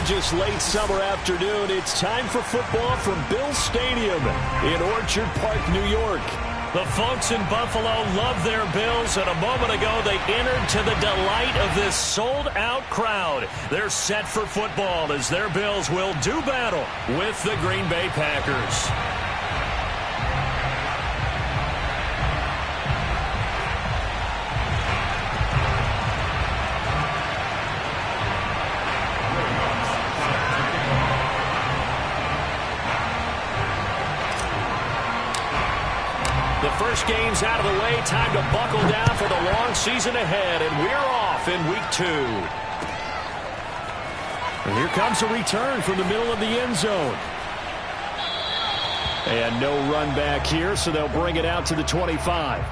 gorgeous late summer afternoon. It's time for football from Bills Stadium in Orchard Park, New York. The folks in Buffalo love their Bills, and a moment ago they entered to the delight of this sold-out crowd. They're set for football as their Bills will do battle with the Green Bay Packers. First game's out of the way. Time to buckle down for the long season ahead, and we're off in week 2. And here comes a return from the middle of the end zone. And no run back here, so they'll bring it out to the 25.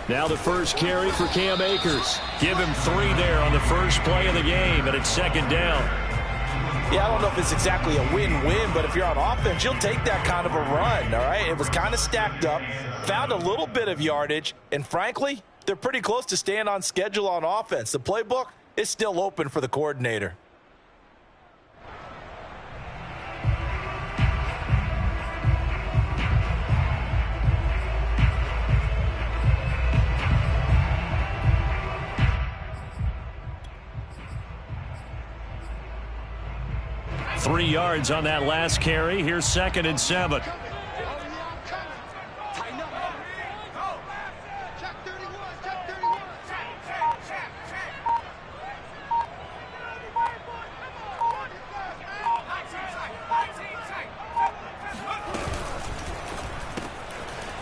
Now the first carry for Cam Akers. Give him 3 there on the first play of the game, and it's second down. Yeah, I don't know if it's exactly a win-win, but if you're on offense, you'll take that kind of a run, all right? It was kind of stacked up, found a little bit of yardage, and frankly, they're pretty close to staying on schedule on offense. The playbook is still open for the coordinator. Three yards on that last carry. Here's 2nd and 7.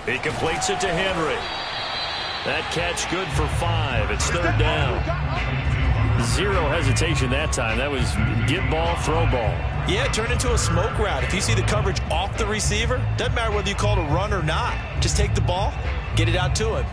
He completes it to Henry. That catch good for 5. It's 3rd down. Zero hesitation that time. That was get ball, throw ball. Yeah, it turned into a smoke route. If you see the coverage off the receiver, doesn't matter whether you call it a run or not. Just take the ball, get it out to him.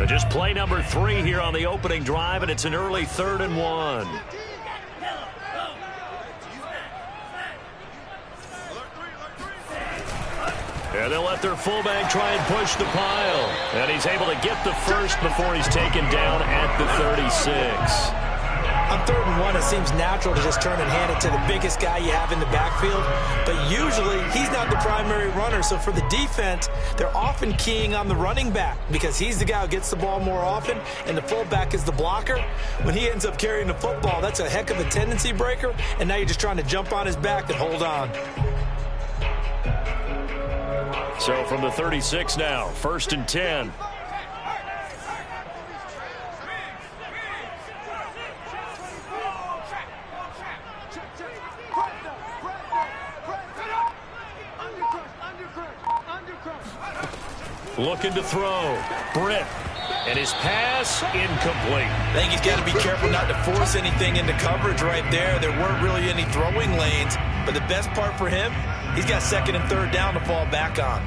Just play number 3 here on the opening drive, and it's an early 3rd and 1. And they'll let their fullback try and push the pile. And he's able to get the first before he's taken down at the 36. On 3rd and 1, it seems natural to just turn and hand it to the biggest guy you have in the backfield. But usually, he's not the primary runner. So for the defense, they're often keying on the running back because he's the guy who gets the ball more often, and the fullback is the blocker. When he ends up carrying the football, that's a heck of a tendency breaker, and now you're just trying to jump on his back and hold on. So from the 36 now, 1st and 10. Looking to throw. Britt. And his pass incomplete. I think he's got to be careful not to force anything into coverage right there. There weren't really any throwing lanes. But the best part for him, he's got 2nd and 3rd down to fall back on.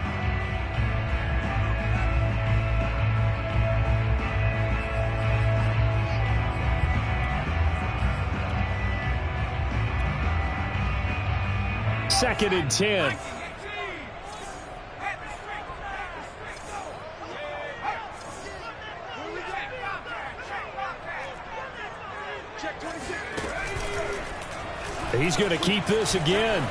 Second and 10. He's going to keep this again.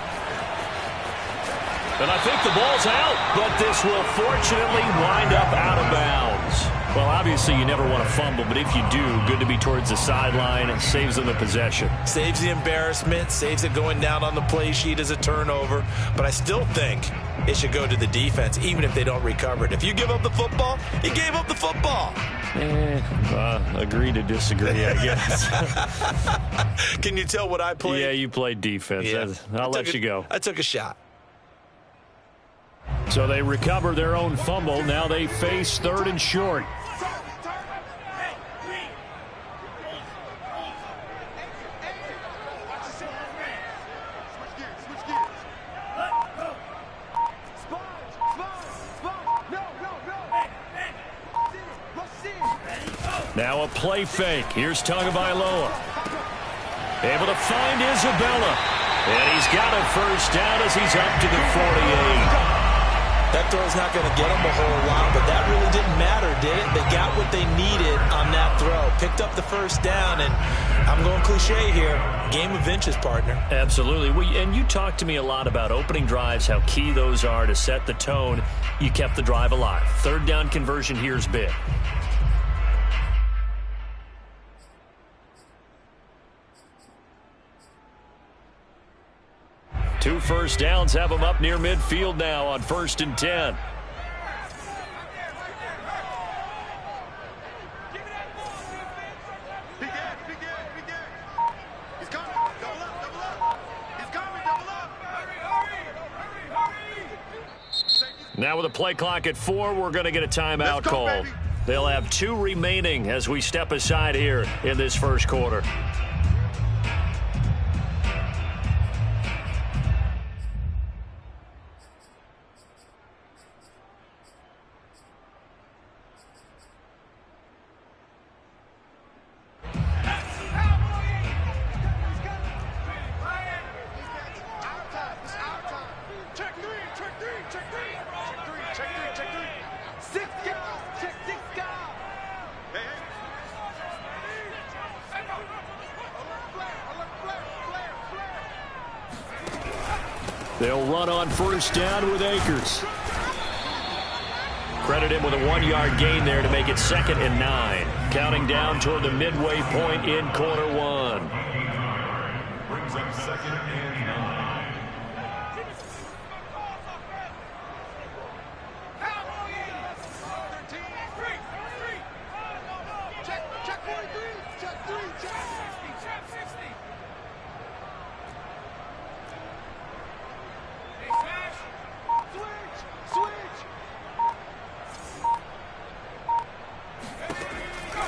And I think the ball's out, but this will fortunately wind up out of bounds. Well, obviously you never want to fumble, but if you do, good to be towards the sideline. It saves them the possession. Saves the embarrassment, saves it going down on the play sheet as a turnover. But I still think it should go to the defense, even if they don't recover it. If you give up the football, you gave up the football. Agree to disagree, I guess. Can you tell what I played? Yeah, you played defense. Yeah. I'll let you go. I took a shot. So they recover their own fumble. Now they face 3rd and short. Now a play fake. Here's Tagovailoa. Able to find Isabella. And he's got a first down as he's up to the 48. That throw's not going to get them a whole lot, but that really didn't matter, did it? They got what they needed on that throw. Picked up the first down, and I'm going cliche here. Game of inches, partner. Absolutely. And you talked to me a lot about opening drives, how key those are to set the tone. You kept the drive alive. 3rd down conversion here is big. Two first downs have them up near midfield now on 1st and 10. Now with a play clock at 4, we're going to get a timeout called. They'll have 2 remaining as we step aside here in this first quarter. They'll run on first down with Akers. Credit him with a 1-yard gain there to make it 2nd and 9. Counting down toward the midway point in quarter 1. Brings up 2nd and 9.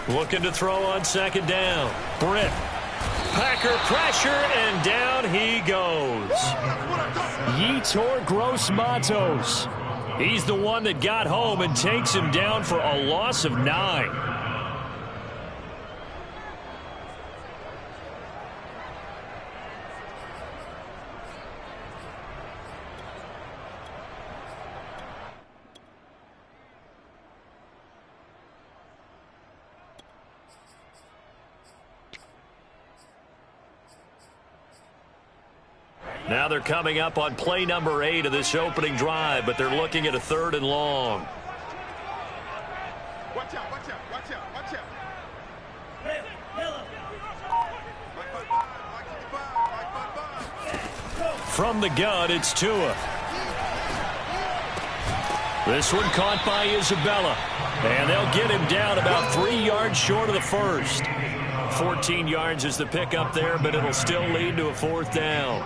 Looking to throw on 2nd down. Britt. Packer pressure, and down he goes. Yetur Gross-Matos. He's the one that got home and takes him down for a loss of 9. Now they're coming up on play number 8 of this opening drive, but they're looking at a 3rd and long. Watch out, watch out, watch out, watch out. From the gun, it's Tua. This one caught by Isabella. And they'll get him down about 3 yards short of the first. 14 yards is the pickup there, but it'll still lead to a 4th down.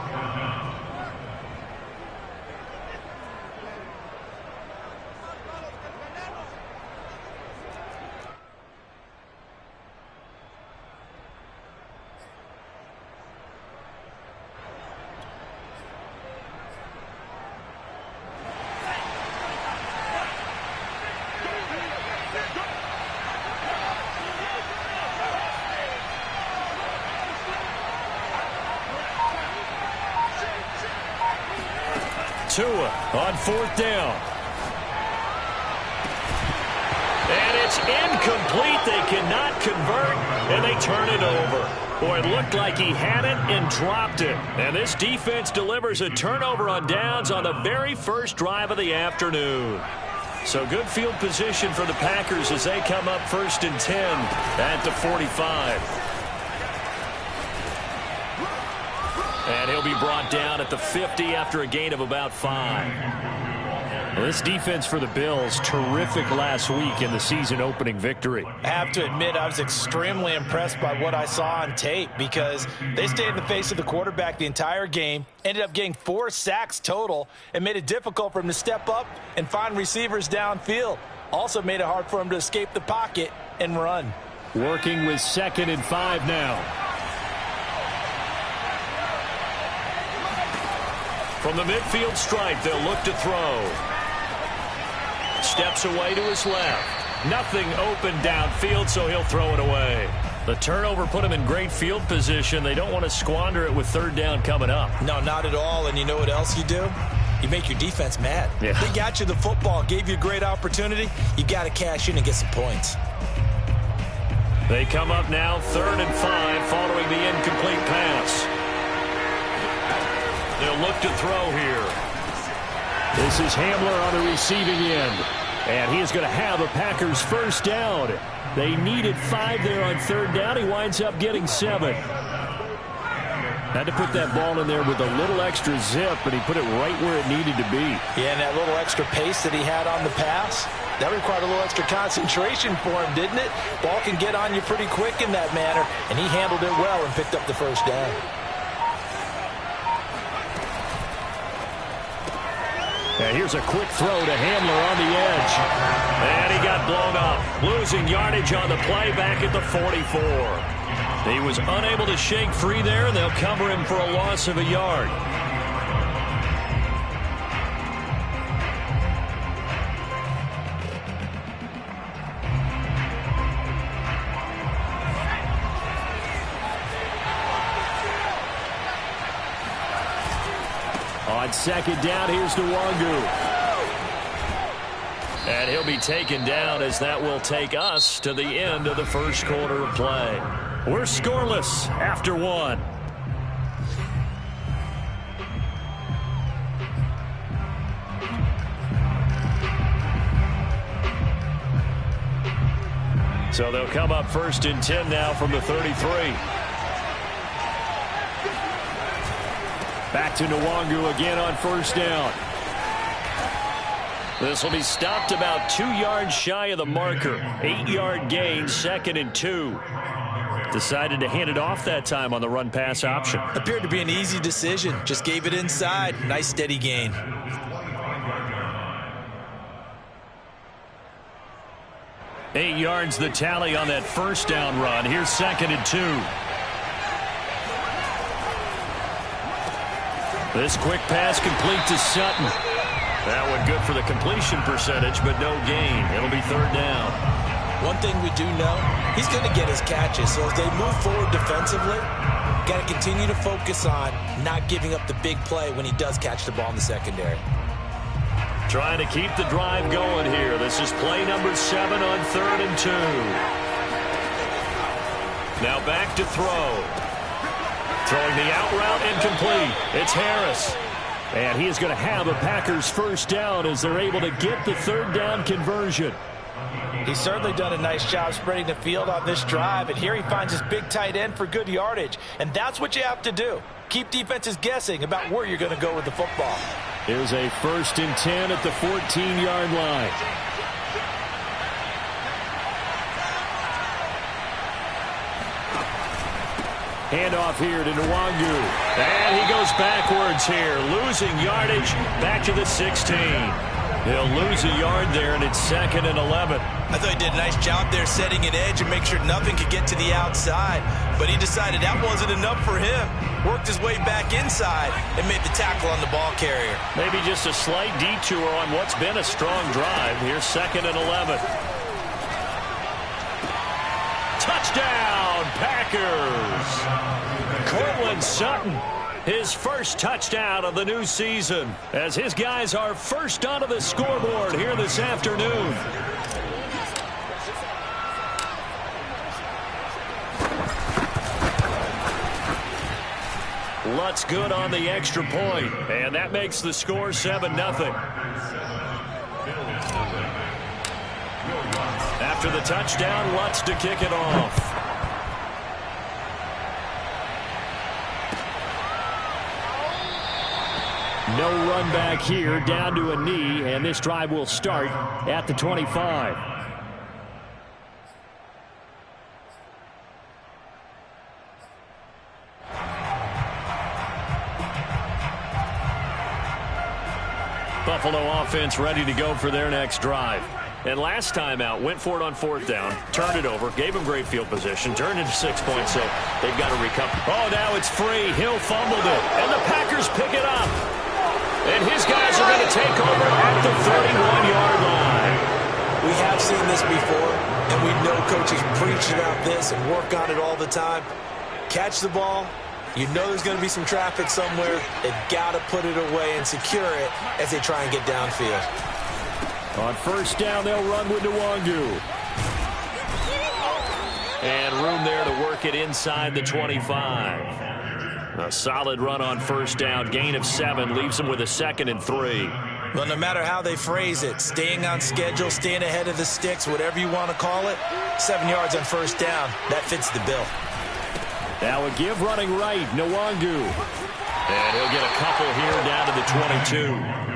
Tua on 4th down. And it's incomplete. They cannot convert, and they turn it over. Boy, it looked like he had it and dropped it. And this defense delivers a turnover on downs on the very first drive of the afternoon. So good field position for the Packers as they come up 1st and 10 at the 45. And he'll be brought down at the 50 after a gain of about 5. Well, this defense for the Bills, terrific last week in the season-opening victory. I have to admit, I was extremely impressed by what I saw on tape because they stayed in the face of the quarterback the entire game, ended up getting 4 sacks total, and made it difficult for him to step up and find receivers downfield. Also made it hard for him to escape the pocket and run. Working with 2nd and 5 now. From the midfield stripe, they'll look to throw. Steps away to his left. Nothing open downfield, so he'll throw it away. The turnover put him in great field position. They don't want to squander it with 3rd down coming up. No, not at all. And you know what else you do? You make your defense mad. Yeah. They got you the football, gave you a great opportunity. You got to cash in and get some points. They come up now 3rd and 5 following the incomplete pass. They'll look to throw here. This is Hamler on the receiving end. And he is going to have a Packers 1st down. They needed 5 there on 3rd down. He winds up getting 7. Had to put that ball in there with a little extra zip, and he put it right where it needed to be. Yeah, and that little extra pace that he had on the pass, that required a little extra concentration for him, didn't it? Ball can get on you pretty quick in that manner, and he handled it well and picked up the 1st down. And here's a quick throw to Hamler on the edge. And he got blown up. Losing yardage on the play back at the 44. He was unable to shake free there, and they'll cover him for a loss of a yard. On 2nd down, here's Nwangu. And he'll be taken down as that will take us to the end of the 1st quarter of play. We're scoreless after 1. So they'll come up 1st and 10 now from the 33. Back to Nwangu again on 1st down. This will be stopped about 2 yards shy of the marker. 8-yard gain, 2nd and 2. Decided to hand it off that time on the run-pass option. Appeared to be an easy decision. Just gave it inside. Nice steady gain. Eight yards the tally on that 1st down run. Here's 2nd and 2. This quick pass complete to Sutton. That one good for the completion percentage, but no gain. It'll be 3rd down. One thing we do know, he's going to get his catches. So as they move forward defensively, got to continue to focus on not giving up the big play when he does catch the ball in the secondary. Trying to keep the drive going here. This is play number 7 on 3rd and 2. Now back to throw. Throwing the out route incomplete. It's Harris. And he is going to have a Packers 1st down as they're able to get the 3rd down conversion. He's certainly done a nice job spreading the field on this drive. And here he finds his big tight end for good yardage. And that's what you have to do. Keep defenses guessing about where you're going to go with the football. Here's a 1st and 10 at the 14-yard line. Handoff here to Nwangu. And he goes backwards here, losing yardage back to the 16. He'll lose a yard there, and it's 2nd and 11. I thought he did a nice job there setting an edge and make sure nothing could get to the outside. But he decided that wasn't enough for him. Worked his way back inside and made the tackle on the ball carrier. Maybe just a slight detour on what's been a strong drive. Here's 2nd and 11. Touchdown, Packers! Cortland Sutton, his 1st touchdown of the new season, as his guys are first onto the scoreboard here this afternoon. Lutz good on the extra point, and that makes the score 7-0. After the touchdown, Lutz to kick it off. No run back here, down to a knee, and this drive will start at the 25. Buffalo offense ready to go for their next drive. And last time out, went for it on 4th down, turned it over, gave him great field position, turned into 6 points, so they've got to recover. Oh, now it's free. Hill fumbled it, and the Packers pick it up. And his guys are going to take over at the 31-yard line. We have seen this before, and we know coaches preach about this and work on it all the time. Catch the ball. You know there's going to be some traffic somewhere. They've got to put it away and secure it as they try and get downfield. On 1st down, they'll run with Nwangu. And room there to work it inside the 25. A solid run on 1st down. Gain of 7 leaves them with a 2nd and 3. Well, no matter how they phrase it, staying on schedule, staying ahead of the sticks, whatever you want to call it, 7 yards on 1st down, that fits the bill. Now a give running right, Nwangu. And he'll get a couple here down to the 22.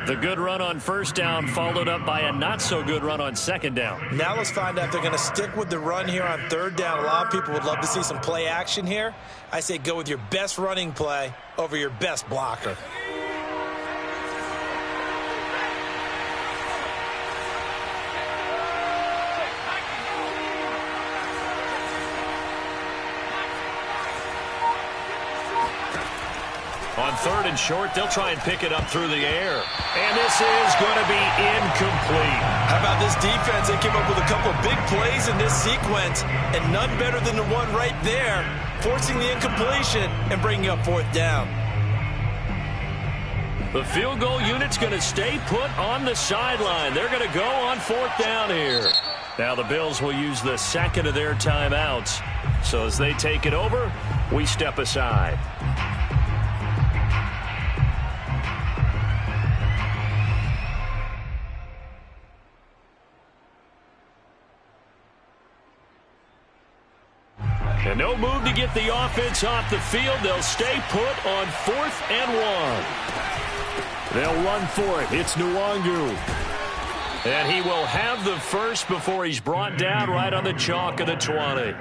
The good run on 1st down followed up by a not-so-good run on 2nd down. Now let's find out if they're going to stick with the run here on 3rd down. A lot of people would love to see some play action here. I say go with your best running play over your best blocker. On 3rd and short, they'll try and pick it up through the air. And this is going to be incomplete. How about this defense? They came up with a couple big plays in this sequence, and none better than the one right there, forcing the incompletion and bringing up 4th down. The field goal unit's going to stay put on the sideline. They're going to go on 4th down here. Now the Bills will use the 2nd of their timeouts. So as they take it over, we step aside. And no move to get the offense off the field. They'll stay put on 4th and 1. They'll run for it. It's Nwangu. And he will have the first before he's brought down right on the chalk of the 20.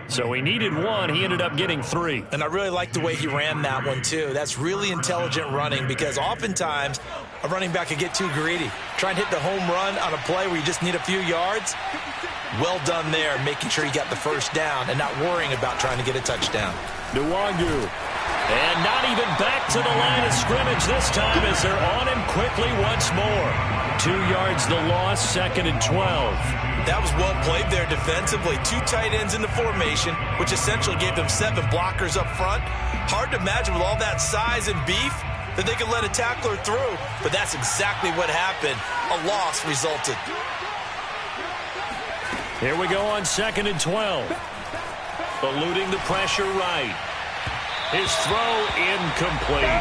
So he needed 1. He ended up getting 3. And I really like the way he ran that one, too. That's really intelligent running because oftentimes a running back could get too greedy. Try and hit the home run on a play where you just need a few yards. Well done there, making sure he got the 1st down and not worrying about trying to get a touchdown. Nwangu. And not even back to the line of scrimmage this time as they're on him quickly once more. 2 yards the loss, 2nd and 12. That was well played there defensively. 2 tight ends in the formation, which essentially gave them 7 blockers up front. Hard to imagine with all that size and beef that they could let a tackler through, but that's exactly what happened. A loss resulted. Here we go on 2nd and 12. Eluding the pressure right. His throw incomplete.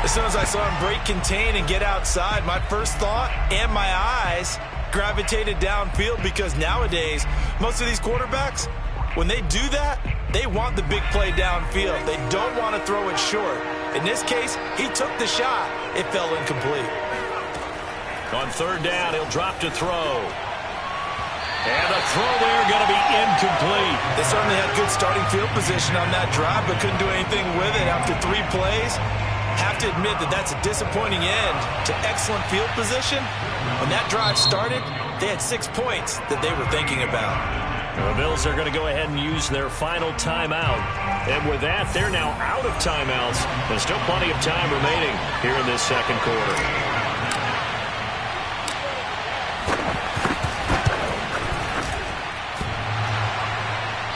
As soon as I saw him break contain and get outside, my first thought and my eyes gravitated downfield because nowadays, most of these quarterbacks, when they do that, they want the big play downfield. They don't want to throw it short. In this case, he took the shot. It fell incomplete. On 3rd down, he'll drop to throw. And the throw there going to be incomplete. They certainly had good starting field position on that drive, but couldn't do anything with it after 3 plays. Have to admit that that's a disappointing end to excellent field position. When that drive started, they had 6 points that they were thinking about. The Bills are going to go ahead and use their final timeout. And with that, they're now out of timeouts. There's still plenty of time remaining here in this 2nd quarter.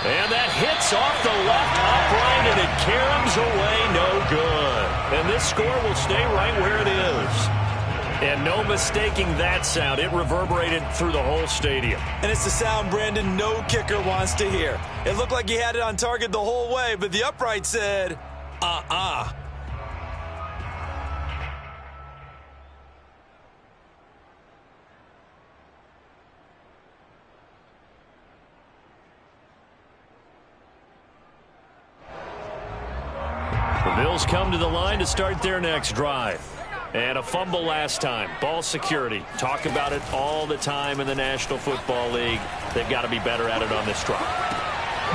And that hits off the left upright, and it caroms away no good. And this score will stay right where it is. And no mistaking that sound. It reverberated through the whole stadium. And it's the sound Brandon no kicker wants to hear. It looked like he had it on target the whole way, but the upright said, Bills come to the line to start their next drive. And a fumble last time. Ball security. Talk about it all the time in the National Football League. They've got to be better at it on this drive.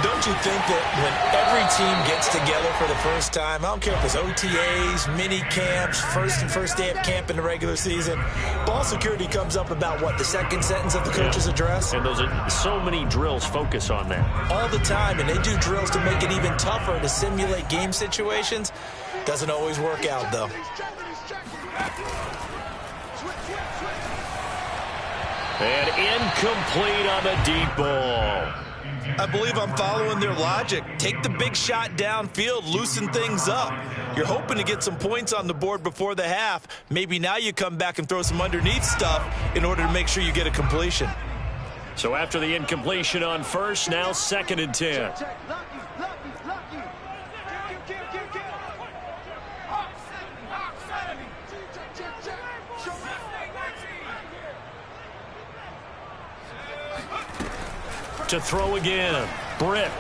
Don't you think that when every team gets together for the first time, I don't care if it's OTAs, mini camps, first day of camp in the regular season, ball security comes up about, what, the second sentence of the coach's address? And those are so many drills focus on that. All the time, and they do drills to make it even tougher to simulate game situations. Doesn't always work out, though. And incomplete on the deep ball. I believe I'm following their logic. Take the big shot downfield, loosen things up. You're hoping to get some points on the board before the half. Maybe now you come back and throw some underneath stuff in order to make sure you get a completion. So after the incompletion on first, now 2nd and 10. To throw again. Britt.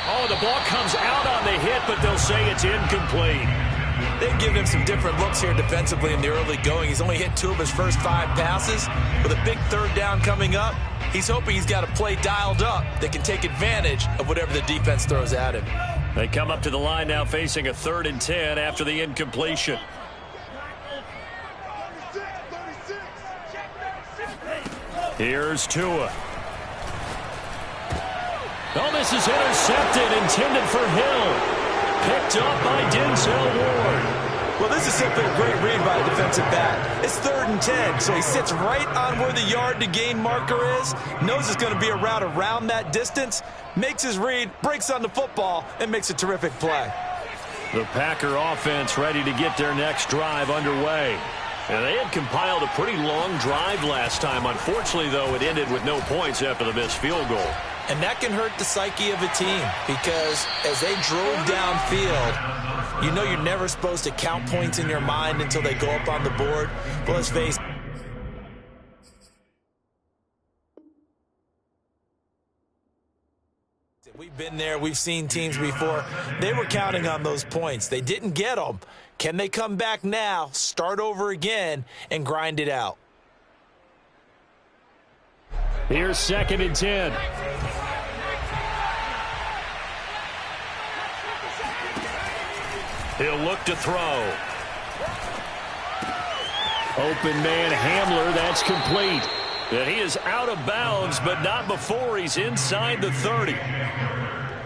Oh, the ball comes out on the hit, but they'll say it's incomplete. They've given him some different looks here defensively in the early going. He's only hit 2 of his first 5 passes. With a big 3rd down coming up, he's hoping he's got a play dialed up that can take advantage of whatever the defense throws at him. They come up to the line now facing a 3rd and 10 after the incompletion. Here's Tua. Oh, this is intercepted, intended for Hill. Picked up by Denzel Ward. Well, this is simply a great read by a defensive back. It's 3rd and 10, so he sits right on where the yard-to-gain marker is, knows it's going to be a route around that distance, makes his read, breaks on the football, and makes a terrific play. The Packer offense ready to get their next drive underway. And they had compiled a pretty long drive last time. Unfortunately, though, it ended with no points after the missed field goal. And that can hurt the psyche of a team because as they drove downfield, you know you're never supposed to count points in your mind until they go up on the board. But let's face it. We've been there. We've seen teams before. They were counting on those points. They didn't get them. Can they come back now, start over again, and grind it out? Here's 2nd and 10. He'll look to throw. Open man Hamler, that's complete. And he is out of bounds, but not before he's inside the 30.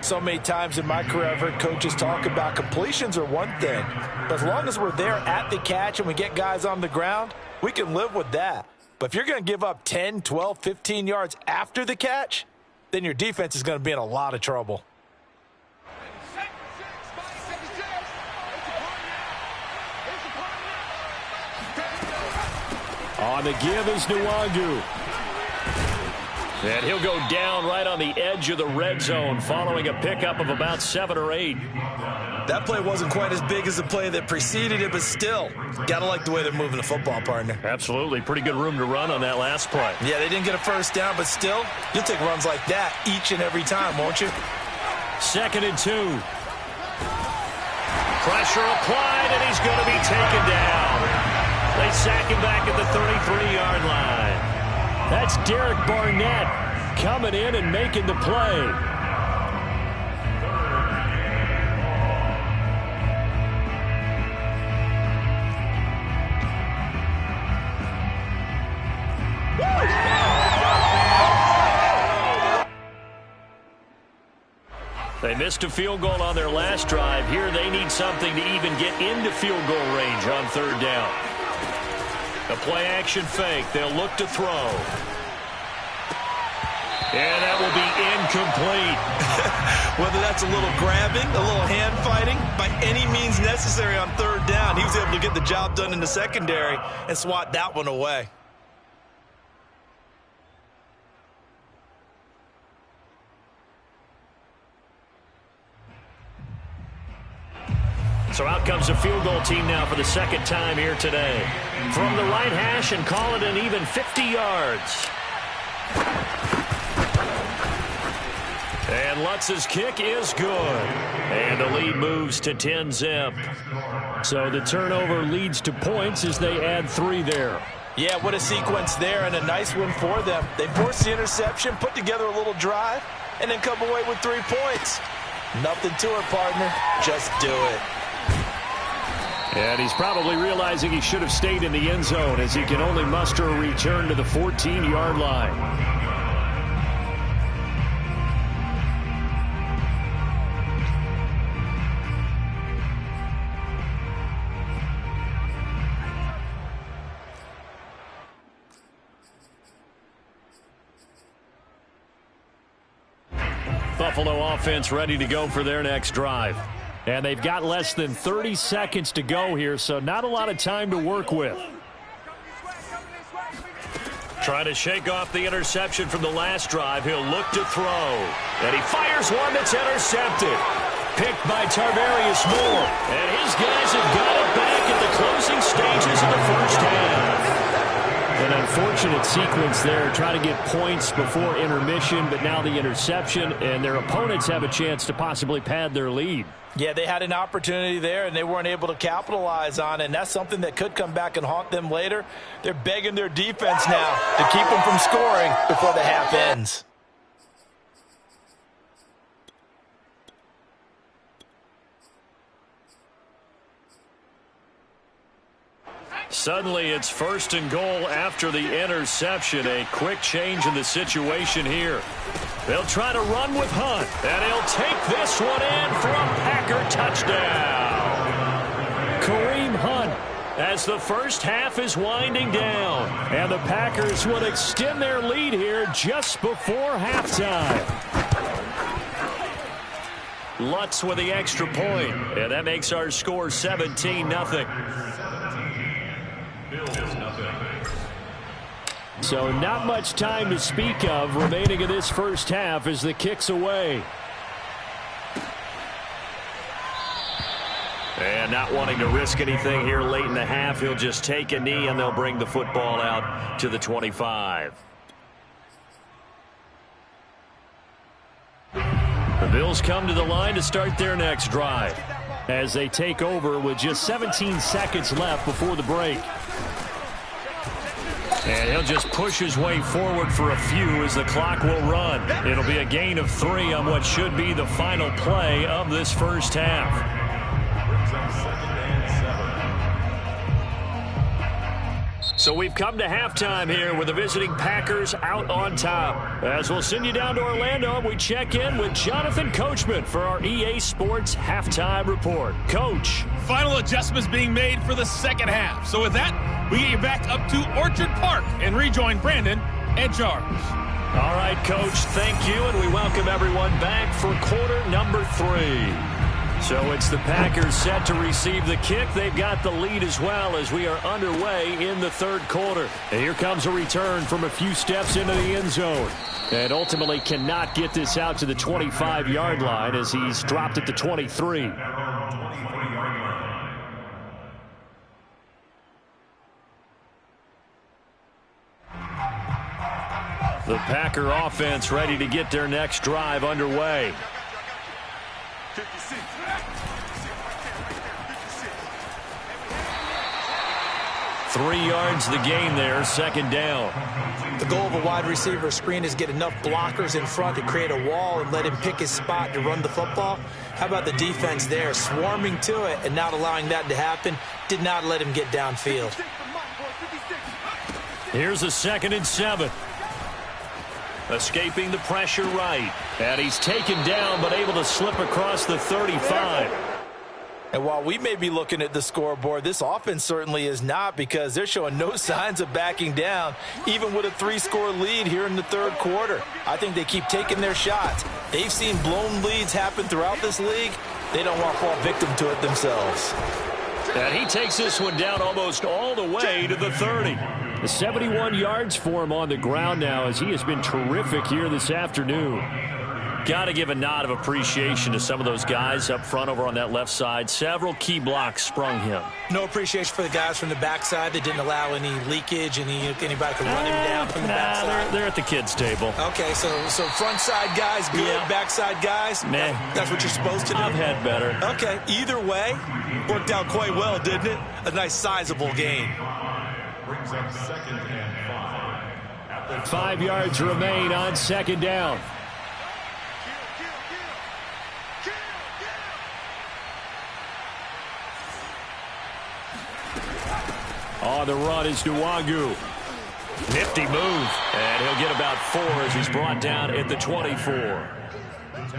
So many times in my career I've heard coaches talk about completions are one thing. But as long as we're there at the catch and we get guys on the ground, we can live with that. But if you're going to give up 10, 12, 15 yards after the catch, then your defense is going to be in a lot of trouble. On the give is Nwangu. And he'll go down right on the edge of the red zone following a pickup of about 7 or 8. That play wasn't quite as big as the play that preceded it, but still, gotta like the way they're moving the football, partner. Absolutely. Pretty good room to run on that last play. Yeah, they didn't get a first down, but still, you'll take runs like that each and every time, won't you? 2nd and 2. Pressure applied, and he's going to be taken down. They sack him back at the 33-yard line. That's Derek Barnett coming in and making the play. They missed a field goal on their last drive. Here they need something to even get into field goal range on 3rd down. A play-action fake. They'll look to throw. And that will be incomplete. Whether that's a little grabbing, a little hand fighting, by any means necessary on 3rd down, he was able to get the job done in the secondary and swat that one away. So out comes a field goal team now for the 2nd time here today. From the right hash and call it an even 50 yards. And Lutz's kick is good. And the lead moves to 10-zip. So the turnover leads to points as they add 3 there. Yeah, what a sequence there, and a nice one for them. They forced the interception, put together a little drive, and then come away with 3 points. Nothing to it, partner. Just do it. And he's probably realizing he should have stayed in the end zone as he can only muster a return to the 14-yard line. Buffalo offense ready to go for their next drive. And they've got less than 30 seconds to go here, so not a lot of time to work with. Trying to shake off the interception from the last drive. He'll look to throw. And he fires one that's intercepted. Picked by Tarvarius Moore. And his guys have got it back in the closing stages of the first half. An unfortunate sequence there, trying to get points before intermission, but now the interception, and their opponents have a chance to possibly pad their lead. Yeah, they had an opportunity there, and they weren't able to capitalize on it, and that's something that could come back and haunt them later. They're begging their defense now to keep them from scoring before the half ends. Suddenly, it's 1st and goal after the interception. A quick change in the situation here. They'll try to run with Hunt, and he'll take this one in for a Packer touchdown. Kareem Hunt, as the first half is winding down, and the Packers will extend their lead here just before halftime. Lutz with the extra point, and that makes our score 17-0. So not much time to speak of remaining in this first half as the kick's away. And not wanting to risk anything here late in the half, he'll just take a knee and they'll bring the football out to the 25. The Bills come to the line to start their next drive as they take over with just 17 seconds left before the break. And he'll just push his way forward for a few as the clock will run. It'll be a gain of 3 on what should be the final play of this first half. So we've come to halftime here with the visiting Packers out on top. As we'll send you down to Orlando, we check in with Jonathan Coachman for our EA Sports Halftime Report. Coach. Final adjustments being made for the second half. So with that, we get you back up to Orchard Park and rejoin Brandon and Charles. All right, Coach, thank you, and we welcome everyone back for quarter number 3. So it's the Packers set to receive the kick. They've got the lead as well as we are underway in the third quarter. And here comes a return from a few steps into the end zone. And ultimately cannot get this out to the 25-yard line as he's dropped at the 23. The Packer offense ready to get their next drive underway. 3 yards the gain there, second down. The goal of a wide receiver screen is get enough blockers in front to create a wall and let him pick his spot to run the football. How about the defense there, swarming to it and not allowing that to happen? Did not let him get downfield. Here's a 2nd and 7. Escaping the pressure right. And he's taken down but able to slip across the 35. And while we may be looking at the scoreboard, this offense certainly is not, because they're showing no signs of backing down, even with a 3-score lead here in the third quarter. I think they keep taking their shots. They've seen blown leads happen throughout this league. They don't want to fall victim to it themselves. And he takes this one down almost all the way to the 30. 71 yards for him on the ground now as he has been terrific here this afternoon. Got to give a nod of appreciation to some of those guys up front over on that left side. Several key blocks sprung him. No appreciation for the guys from the backside that didn't allow any leakage, anybody could run him down from the backside. They're at the kids' table. Okay, so front side guys good, Yeah. backside guys, Nah. that's what you're supposed to do? I've had better. Okay, either way, worked out quite well, didn't it? A nice sizable gain. Brings up 2nd and 5. 5 yards remain on 2nd down. On the run is Nwangu. Nifty move. And he'll get about 4 as he's brought down at the 24.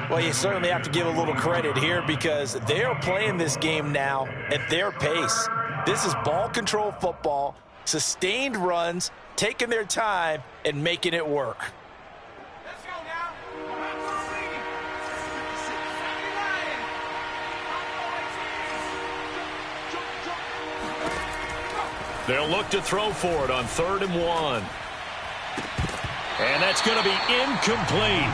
Well, you certainly have to give a little credit here because they're playing this game now at their pace. This is ball control football, sustained runs, taking their time, and making it work. They'll look to throw for it on 3rd and 1. And that's going to be incomplete.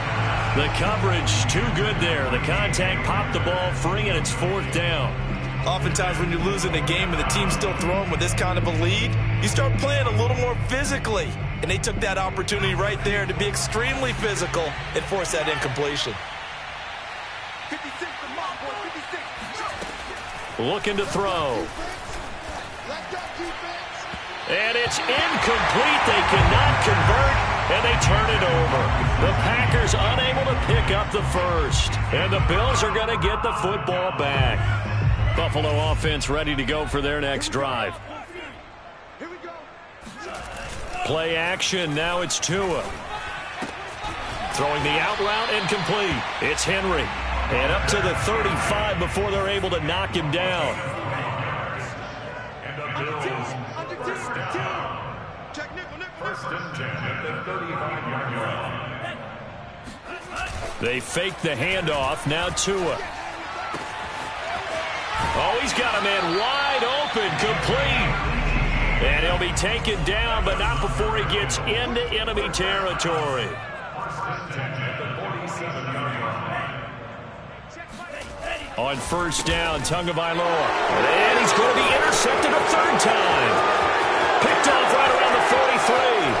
The coverage too good there. The contact popped the ball free, and it's 4th down. Oftentimes when you're losing a game and the team's still throwing with this kind of a lead, you start playing a little more physically. And they took that opportunity right there to be extremely physical and force that incompletion. Looking to throw. And it's incomplete. They cannot convert, and they turn it over. The Packers unable to pick up the first. And the Bills are going to get the football back. Buffalo offense ready to go for their next drive. Play action. Now it's Tua. Throwing the out route incomplete. It's Henry. And up to the 35 before they're able to knock him down. They fake the handoff. Now Tua. Oh, he's got a man wide open, complete. And he'll be taken down, but not before he gets into enemy territory. On 1st down, Tagovailoa. And he's going to be intercepted a 3rd time. Picked off right around the 43.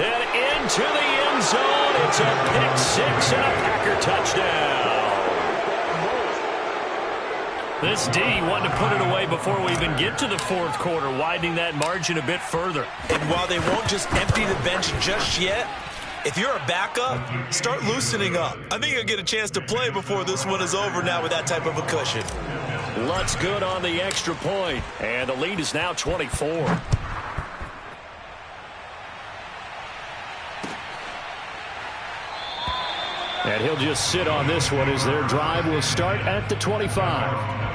And into the end zone. It's a pick 6 and a Packer touchdown. This D wanted to put it away before we even get to the 4th quarter, widening that margin a bit further. And while they won't just empty the bench just yet, if you're a backup, start loosening up. I think you'll get a chance to play before this one is over now with that type of a cushion. Lutz good on the extra point, and the lead is now 24. And he'll just sit on this one as their drive will start at the 25.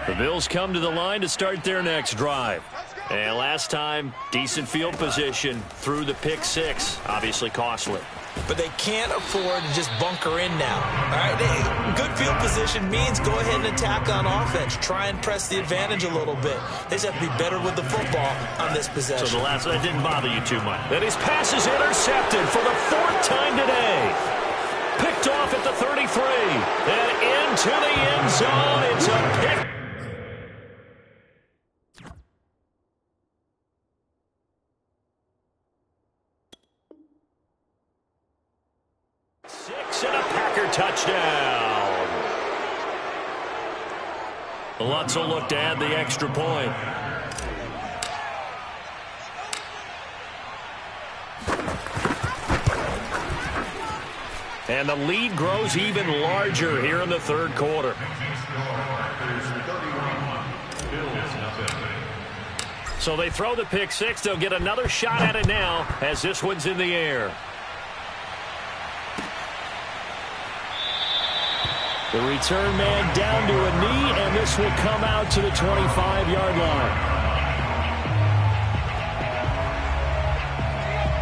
The Bills come to the line to start their next drive. And last time, decent field position through the pick 6. Obviously costly. But they can't afford to just bunker in now. All right, good field position means go ahead and attack on offense. Try and press the advantage a little bit. They just have to be better with the football on this possession. So that didn't bother you too much. And his pass is intercepted for the 4th time today. Picked off at the 33. And into the end zone. It's a pick. And a Packer touchdown. Lutz will look to add the extra point. And the lead grows even larger here in the 3rd quarter. So they throw the pick 6. They'll get another shot at it now as this one's in the air. The return man down to a knee, and this will come out to the 25-yard line.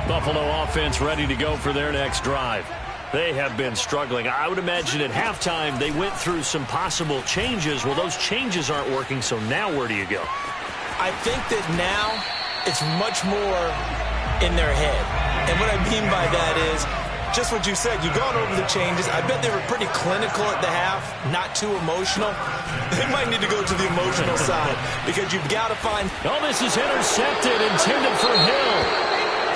Buffalo offense ready to go for their next drive. They have been struggling. I would imagine at halftime they went through some possible changes. Well, those changes aren't working, so now where do you go? I think that now it's much more in their head. And what I mean by that is just what you said. You've gone over the changes. I bet they were pretty clinical at the half, not too emotional. They might need to go to the emotional side because you've got to find... Oh, this is intercepted, intended for Hill.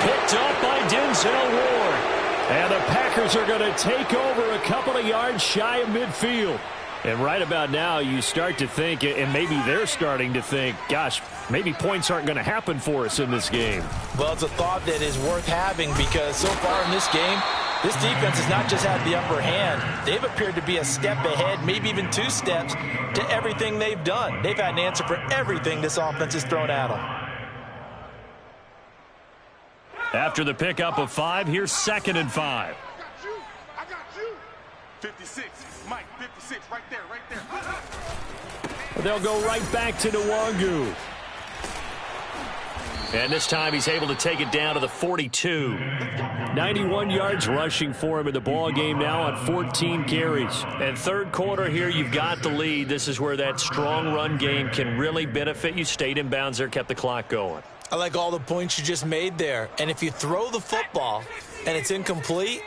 Picked up by Denzel Ward. And the Packers are going to take over a couple of yards shy of midfield. And right about now, you start to think, and maybe they're starting to think, gosh, maybe points aren't going to happen for us in this game. Well, it's a thought that is worth having because so far in this game, this defense has not just had the upper hand. They've appeared to be a step ahead, maybe even 2 steps, to everything they've done. They've had an answer for everything this offense has thrown at them. After the pickup of 5, here's 2nd and 5. I got you. 56. Mike, 56. Right there, right there. They'll go right back to Nwangu. And this time he's able to take it down to the 42. 91 yards rushing for him in the ball game now on 14 carries. And third quarter here, you've got the lead. This is where that strong run game can really benefit you. Stayed in bounds there, kept the clock going. I like all the points you just made there. And if you throw the football and it's incomplete,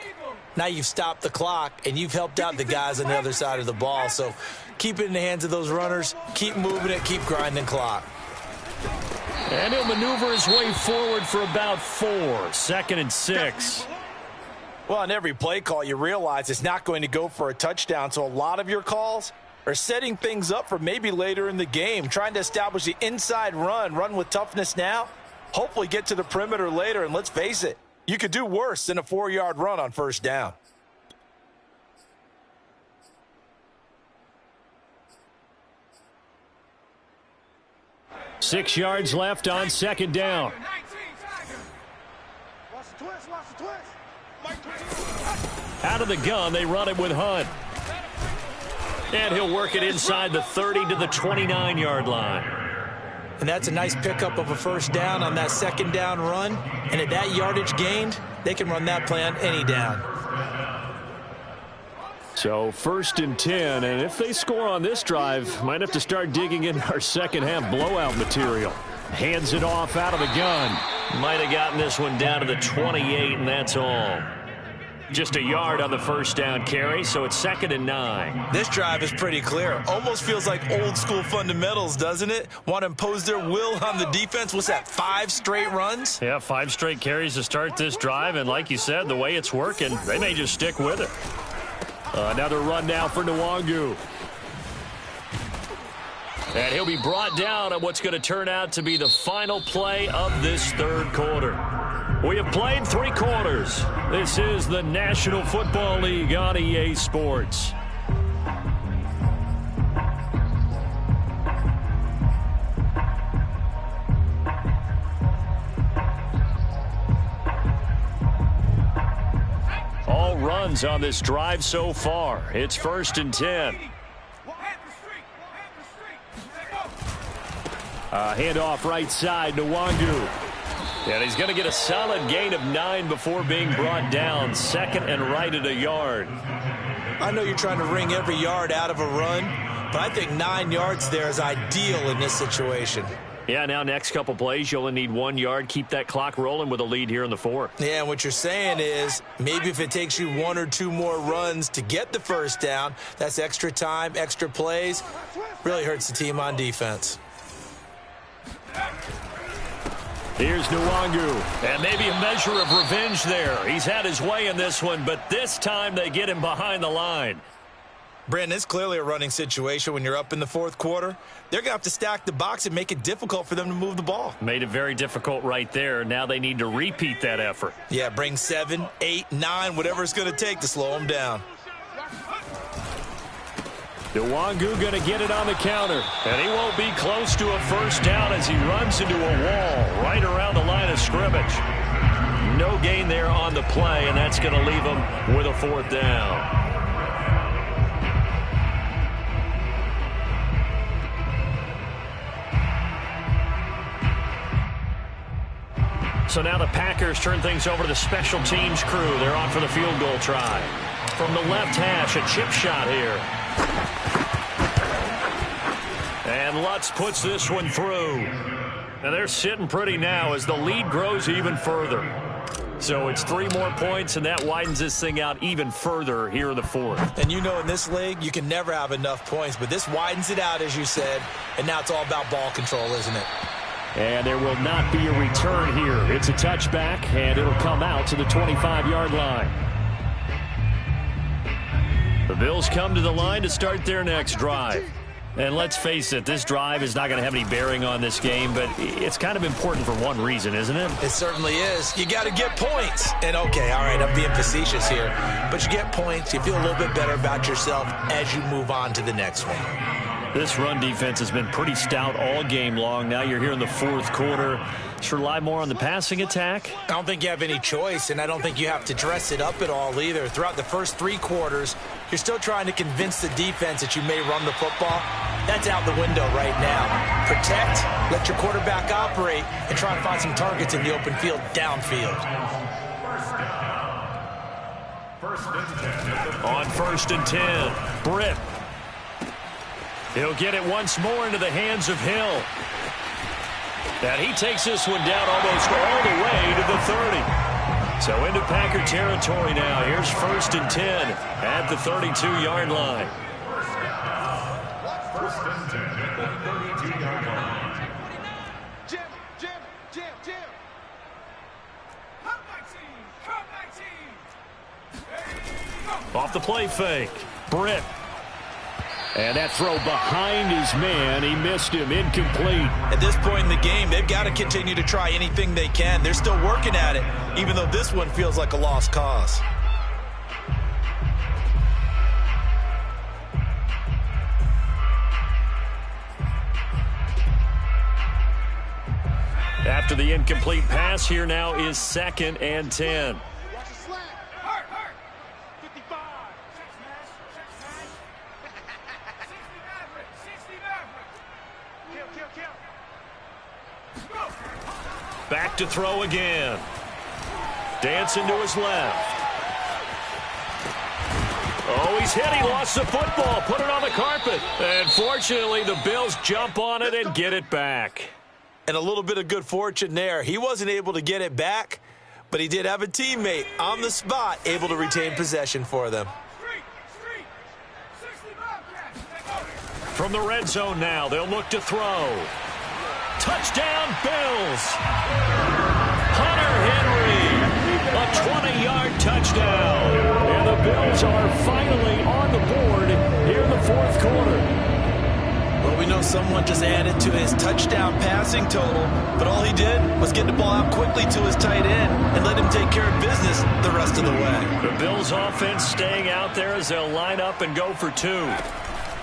now you've stopped the clock and you've helped out the guys on the other side of the ball. So keep it in the hands of those runners. Keep moving it. Keep grinding clock. And he'll maneuver his way forward for about 4. 2nd and 6. Well, on every play call, you realize it's not going to go for a touchdown. So a lot of your calls are setting things up for maybe later in the game, trying to establish the inside run with toughness now, hopefully get to the perimeter later. And let's face it, you could do worse than a 4-yard run on first down. Six yards left on 2nd down. Out of the gun, they run it with Hunt. And he'll work it inside the 30 to the 29-yard line. And that's a nice pickup of a first down on that 2nd down run. And at that yardage gained, they can run that play on any down. So 1st and 10, and if they score on this drive, might have to start digging in our second half blowout material. Hands it off out of the gun. Might have gotten this one down to the 28, and that's all. Just a yard on the first down carry, so it's 2nd and 9. This drive is pretty clear. Almost feels like old school fundamentals, doesn't it? Want to impose their will on the defense. What's that, 5 straight runs? Yeah, 5 straight carries to start this drive, and like you said, the way it's working, they may just stick with it. Another run now for Nwangu. And he'll be brought down on what's going to turn out to be the final play of this third quarter. We have played 3 quarters. This is the National Football League on EA Sports. All runs on this drive so far. It's 1st and 10. Handoff right side, Nwangu. And he's going to get a solid gain of 9 before being brought down. 2nd and right at a yard. I know you're trying to wring every yard out of a run, but I think 9 yards there is ideal in this situation. Yeah, now next couple plays, you only need 1 yard. Keep that clock rolling with a lead here in the 4th. Yeah, and what you're saying is maybe if it takes you 1 or 2 more runs to get the first down, that's extra time, extra plays. Really hurts the team on defense. Here's Nwangu. And maybe a measure of revenge there. He's had his way in this one, but this time they get him behind the line. Brandon, it's clearly a running situation when you're up in the 4th quarter. They're going to have to stack the box and make it difficult for them to move the ball. Made it very difficult right there. Now they need to repeat that effort. Yeah, bring 7, 8, 9, whatever it's going to take to slow them down. Nwangu going to get it on the counter. And he won't be close to a first down as he runs into a wall right around the line of scrimmage. No gain there on the play, and that's going to leave him with a 4th down. So now the Packers turn things over to the special teams crew. They're on for the field goal try. From the left hash, a chip shot here. And Lutz puts this one through. And they're sitting pretty now as the lead grows even further. So it's 3 more points, and that widens this thing out even further here in the fourth. And you know in this league, you can never have enough points, but this widens it out, as you said, and now it's all about ball control, isn't it? And there will not be a return here. It's a touchback, and it'll come out to the 25-yard line. The Bills come to the line to start their next drive. And let's face it, this drive is not going to have any bearing on this game, but it's kind of important for one reason, isn't it? It certainly is. You got to get points. And, okay, all right, I'm being facetious here. But you get points, you feel a little bit better about yourself as you move on to the next one. This run defense has been pretty stout all game long. Now you're here in the fourth quarter. Should rely more on the passing attack? I don't think you have any choice, and I don't think you have to dress it up at all either. Throughout the first 3 quarters, you're still trying to convince the defense that you may run the football. That's out the window right now. Protect, let your quarterback operate, and try to find some targets in the open field downfield. On 1st and 10, Britt. He'll get it once more into the hands of Hill. And he takes this one down almost all the way to the 30. So into Packer territory now. Here's 1st and 10 at the 32-yard line. First and 10 at the 32-yard line. Jim. Come my team. Off the play fake. Britt. And that throw behind his man. He missed him. Incomplete. At this point in the game, they've got to continue to try anything they can. They're still working at it, even though this one feels like a lost cause. After the incomplete pass, here now is 2nd and 10. Watch the slant. Hurt. 55. 60 Kill. Back to throw again. Dancing to his left. Oh, he's hit. He lost the football. Put it on the carpet. And fortunately, the Bills jump on it and get it back. And a little bit of good fortune there. He wasn't able to get it back, but he did have a teammate on the spot able to retain possession for them. From the red zone now, they'll look to throw. Touchdown, Bills! Hunter Henry, a 20-yard touchdown. And the Bills are finally on the board here in the fourth quarter. Well, we know someone just added to his touchdown passing total, but all he did was get the ball out quickly to his tight end and let him take care of business the rest of the way. The Bills offense staying out there as they'll line up and go for 2.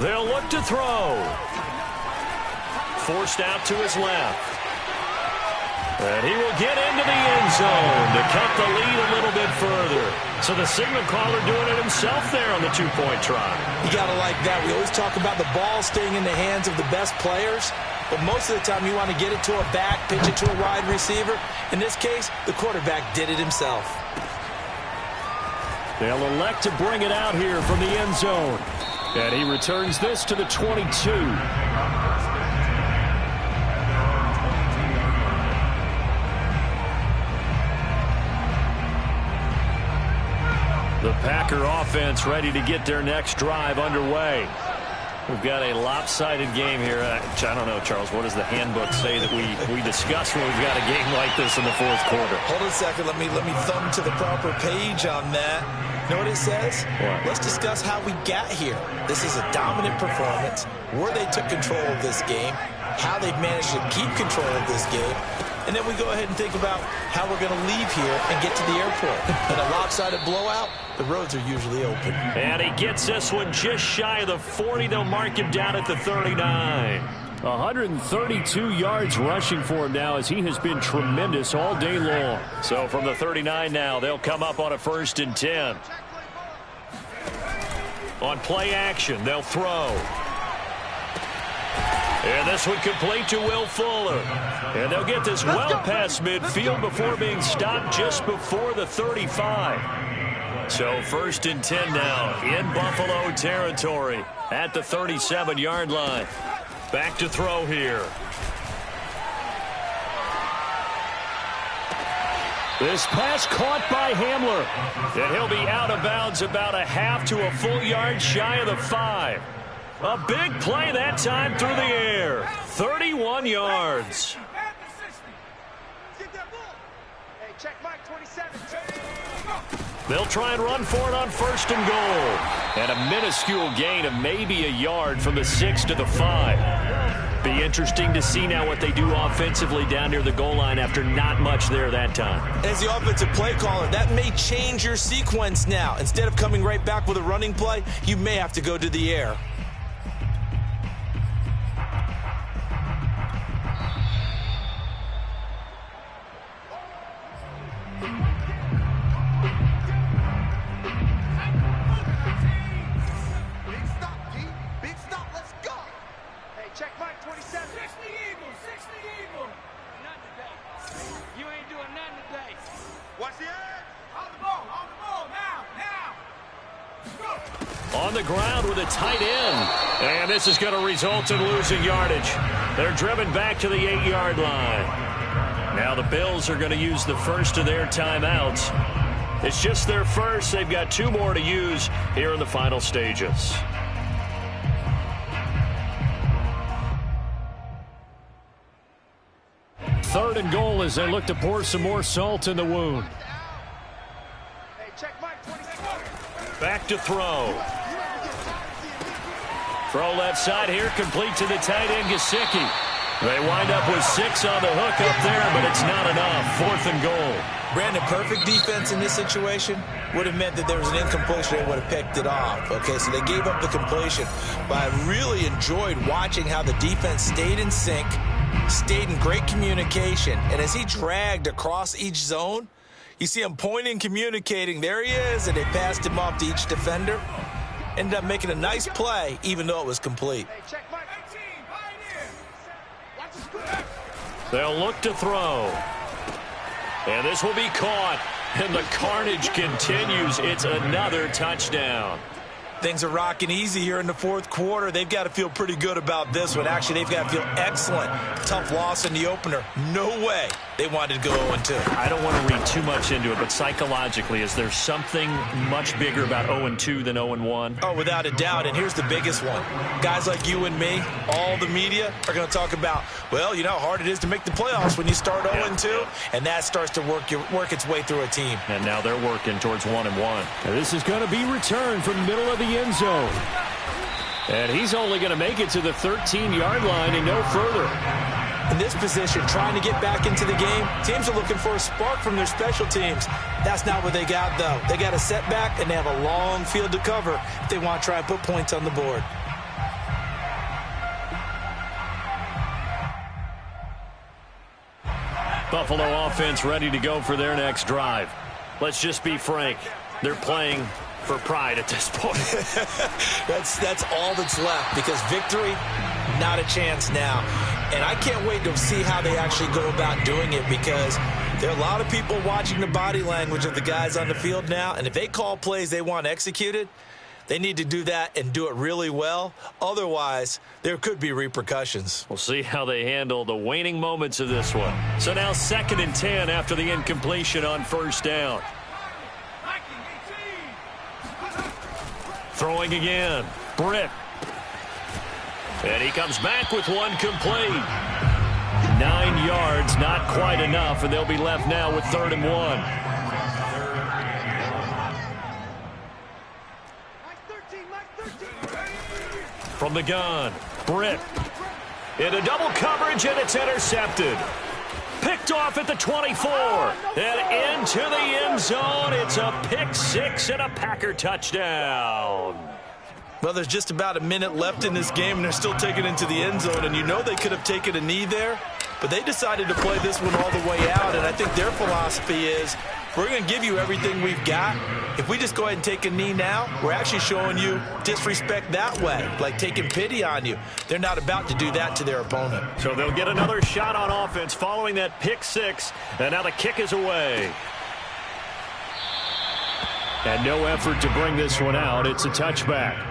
They'll look to throw. Forced out to his left. And he will get into the end zone to cut the lead a little bit further. So the signal caller doing it himself there on the 2-point try. You got to like that. We always talk about the ball staying in the hands of the best players, but most of the time you want to get it to a back, pitch it to a wide receiver. In this case, the quarterback did it himself. They'll elect to bring it out here from the end zone. And he returns this to the 22. The Packer offense ready to get their next drive underway. We've got a lopsided game here. I don't know, Charles, what does the handbook say that we discuss when we've got a game like this in the fourth quarter? Hold on a second. Let me thumb to the proper page on that. Know what it says? What? Let's discuss how we got here. This is a dominant performance, where they took control of this game, how they've managed to keep control of this game, and then we go ahead and think about how we're going to leave here and get to the airport. In a lopsided blowout, the roads are usually open. And he gets this one just shy of the 40. They'll mark him down at the 39. 132 yards rushing for him now as he has been tremendous all day long. So from the 39 now, they'll come up on a 1st and 10. On play action, they'll throw. And this one complete to Will Fuller. And they'll get this well past midfield before being stopped just before the 35. So 1st and 10 now in Buffalo territory at the 37-yard line. Back to throw here. This pass caught by Hamler. And he'll be out of bounds about a half to a full yard shy of the 5. A big play that time through the air. 31 yards. They'll try and run for it on 1st and goal. And a minuscule gain of maybe a yard from the 6 to the 5. Be interesting to see now what they do offensively down near the goal line after not much there that time. As the offensive play caller, that may change your sequence now. Instead of coming right back with a running play, you may have to go to the air. On the ground with a tight end. And this is going to result in losing yardage. They're driven back to the 8-yard line. Now the Bills are going to use the first of their timeouts. It's just their first. They've got 2 more to use here in the final stages. Third and goal as they look to pour some more salt in the wound. Back to throw. Throw left side here, complete to the tight end, Gesicki. They wind up with 6 on the hook up there, but it's not enough. 4th and goal. Brandon, perfect defense in this situation would have meant that there was an incompletion. They would have picked it off. Okay, so they gave up the completion. But I really enjoyed watching how the defense stayed in sync, stayed in great communication. And as he dragged across each zone, you see him pointing, communicating. There he is, and they passed him off to each defender. Ended up making a nice play, even though it was complete. They'll look to throw. And this will be caught. And the carnage continues. It's another touchdown. Things are rocking easy here in the 4th quarter. They've got to feel pretty good about this one. Actually, they've got to feel excellent. Tough loss in the opener. No way they wanted to go 0-2. I don't want to read too much into it, but psychologically, is there something much bigger about 0-2 than 0-1? Oh, without a doubt. And here's the biggest one. Guys like you and me, all the media, are going to talk about, well, you know how hard it is to make the playoffs when you start 0-2, and that starts to work its way through a team. And now they're working towards 1-1. This is going to be returned from the middle of the end zone. And he's only going to make it to the 13-yard line and no further. In this position, trying to get back into the game, teams are looking for a spark from their special teams. That's not what they got, though. They got a setback, and they have a long field to cover if they want to try and put points on the board. Buffalo offense ready to go for their next drive. Let's just be frank. They're playing for pride at this point. That's all that's left, because victory, not a chance now. And I can't wait to see how they actually go about doing it, because there are a lot of people watching the body language of the guys on the field now, and if they call plays they want executed, they need to do that and do it really well. Otherwise, there could be repercussions. We'll see how they handle the waning moments of this one. So now 2nd and 10 after the incompletion on 1st down. Throwing again. Britt. And he comes back with one complete. 9 yards, not quite enough, and they'll be left now with 3rd and 1. From the gun, Britt. Into double coverage, and it's intercepted. Picked off at the 24. And into the end zone. It's a pick 6 and a Packer touchdown. Well, there's just about a minute left in this game, and they're still taking it into the end zone. And you know they could have taken a knee there, but they decided to play this one all the way out. And I think their philosophy is, we're going to give you everything we've got. If we just go ahead and take a knee now, we're actually showing you disrespect that way, like taking pity on you. They're not about to do that to their opponent. So they'll get another shot on offense following that pick six, and now the kick is away. And no effort to bring this one out. It's a touchback.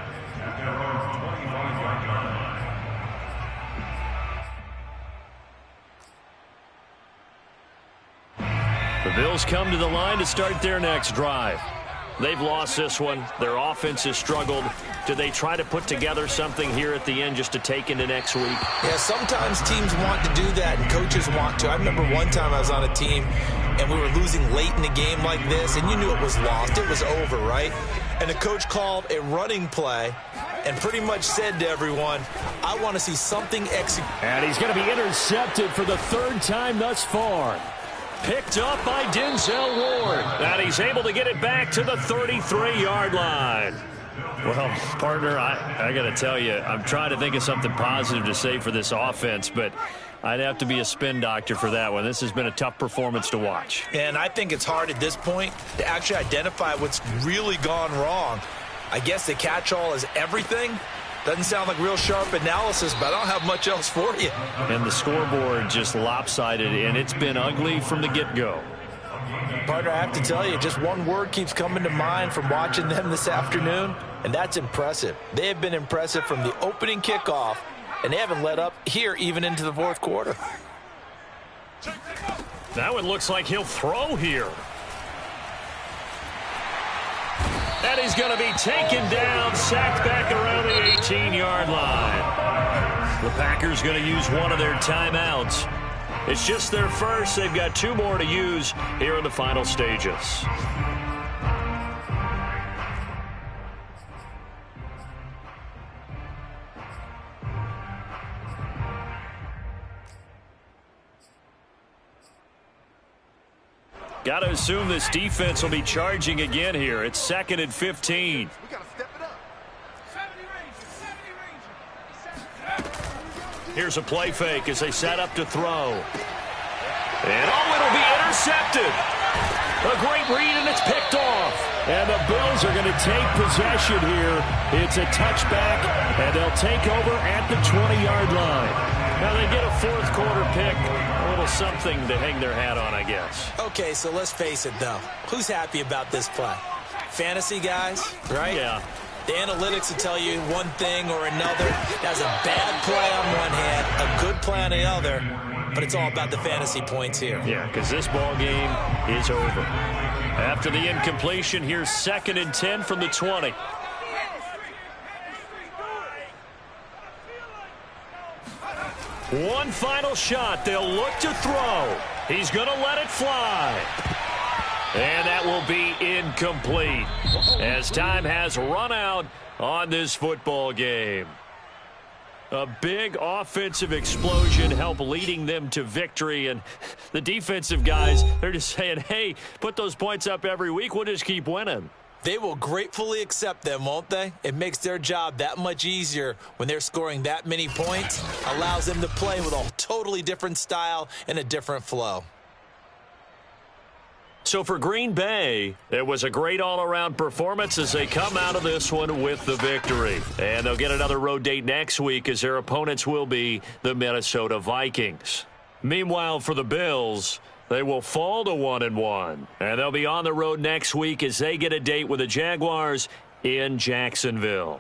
The Bills come to the line to start their next drive. They've lost this one. Their offense has struggled. Do they try to put together something here at the end just to take into next week? Yeah, sometimes teams want to do that and coaches want to. I remember one time I was on a team and we were losing late in the game like this, and you knew it was lost. It was over, right? And the coach called a running play and pretty much said to everyone, I want to see something execute. And he's going to be intercepted for the third time thus far. Picked up by Denzel Ward. And he's able to get it back to the 33-yard line. Well, partner, I got to tell you, I'm trying to think of something positive to say for this offense, but I'd have to be a spin doctor for that one. This has been a tough performance to watch. And I think it's hard at this point to actually identify what's really gone wrong. I guess the catch-all is everything. Doesn't sound like real sharp analysis, but I don't have much else for you. And the scoreboard just lopsided, and it's been ugly from the get-go. Partner, I have to tell you, just one word keeps coming to mind from watching them this afternoon, and that's impressive. They have been impressive from the opening kickoff, and they haven't let up here even into the fourth quarter. That one looks like he'll throw here. And he's going to be taken down, sacked back around the 18-yard line. The Packers going to use one of their timeouts. It's just their first. They've got two more to use here in the final stages. Got to assume this defense will be charging again here. It's 2nd and 15. We got to step it up. Here's a play fake as they set up to throw. And it'll be intercepted. A great read, and it's picked off. And the Bills are going to take possession here. It's a touchback, and they'll take over at the 20-yard line. Now they get a fourth quarter pick. A little something to hang their hat on, I guess. Okay, so let's face it, though. Who's happy about this play? Fantasy guys, right? Yeah. The analytics will tell you one thing or another. That's a bad play on one hand, a good play on the other, but it's all about the fantasy points here. Yeah, because this ball game is over. After the incompletion, here's 2nd and 10 from the 20. One final shot. They'll look to throw. He's going to let it fly. And that will be incomplete as time has run out on this football game. A big offensive explosion helped leading them to victory. And the defensive guys, they're just saying, hey, put those points up every week. We'll just keep winning. They will gratefully accept them, won't they? It makes their job that much easier when they're scoring that many points. Allows them to play with a totally different style and a different flow. So for Green Bay, it was a great all-around performance as they come out of this one with the victory. And they'll get another road date next week as their opponents will be the Minnesota Vikings. Meanwhile, for the Bills, they will fall to 1-1. And they'll be on the road next week as they get a date with the Jaguars in Jacksonville.